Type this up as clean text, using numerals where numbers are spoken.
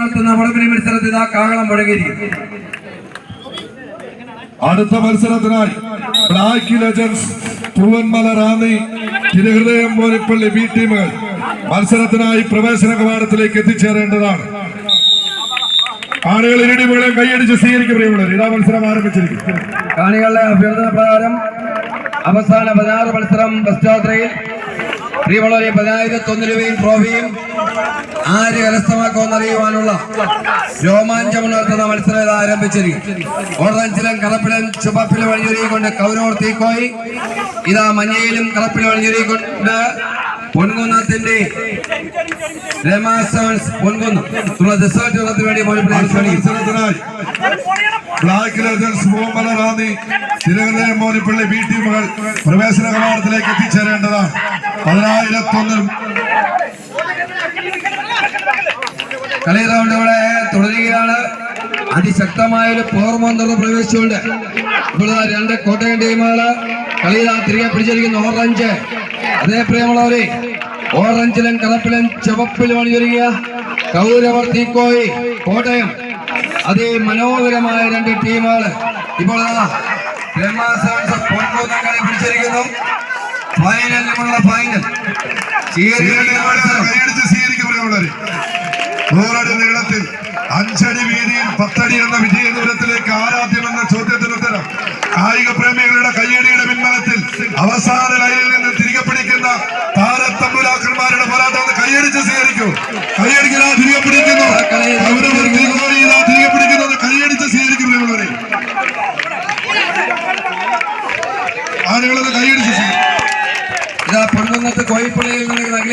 നടത്തുന്ന വടംവലി മത്സരത്തിൽ കാഹളം മുഴങ്ങിയിരിക്കും. അടുത്ത മത്സരത്തിനായി ബ്ലാക്ക് ലെജൻസ് പൂവന്മല റാന്നി തിരുഹൃദയം മോനിപ്പള്ളി ബി ടീമുകൾ മത്സരത്തിനായി പ്രവേശന കവാടത്തിലേക്ക് എത്തിച്ചേരേണ്ടതാണ്. ആളുകൾ ഇരു ടീമുകളെ കൈയടിച്ച് സ്വീകരിക്കും. പ്രിയമുള്ളവർ, ഇതാ മത്സരം ആരംഭിച്ചിരിക്കും. കാണികളുടെ അഭ്യർത്ഥന പ്രകാരം അവസാന 16 മത്സരം ബസ് യാത്രയിൽ പ്രിയമുള്ളവരെ 10,001 രൂപയും ട്രോഫിയും ആര് കരസ്ഥമാക്കുമെന്നറിയുവാനുള്ള രോമാഞ്ചമുണർത്തുന്ന മത്സരം ആരംഭിച്ചിരിക്കും. ഓറഞ്ചിലും കറുപ്പിലും ചുവപ്പിലും വഴിയൊരുകൊണ്ട് കൗരൂർ തീക്കോയി, ഇതാ മഞ്ഞയിലും കറുപ്പിലും വഴിയൊരുകൊണ്ട് പൊൻകുന്നത്തിന്റെ പൊൻകുന്നം വേണ്ടി ബ്ലാക്ക് ലെജൻസ് പൂവന്മല റാന്നി തിരുഹൃദയം മോനിപ്പള്ളി ബി ടീമുകൾ പ്രവേശന കവാടത്തിലേക്ക് എത്തിച്ചേരേണ്ടതാണ്. 10,001 കളി റൗണ്ട് ഇവിടെ തുടരുകയാണ്. അതിശക്തമായൊരു പോർമോന്തർ പ്രവേശിച്ചുകൊണ്ട് ഇപ്പോൾ 2 കോട്ടയം ടീമുകള് കളി തിരികെ പിടിച്ചിരിക്കുന്നു. ഓറഞ്ച്, അതേ പ്രിയമുള്ളവരെ, ഓറഞ്ചിലും കറുപ്പിലും ചുവപ്പിലും അണിഞ്ഞൊരുങ്ങിയ കൗരവർ തീക്കോയി കോട്ടയം, അതിമനോഹരമായ 2 ടീമുകള് ഇപ്പോൾ കളി പിടിച്ചിരിക്കുന്നു. ഫൈനലിലുള്ള ഫൈനൽ നീളത്തിൽ 5 അടി വീതിയിൽ 10 അടി എന്ന വിജയ ദൂരത്തിലേക്ക് ആരാധ്യമെന്ന ചോദ്യത്തിനുത്തരം കായിക പ്രേമികളുടെ കയ്യടിയുടെ പിൻബലത്തിൽ അവസാന ലൈനിൽ നിന്ന് തിരികെ പിടിക്കുന്ന താരത്തമ്പുരാക്കന്മാരുടെ പോരാട്ടം കൈയടിച്ച് സ്വീകരിക്കൂ. കൈയടിക്കുന്ന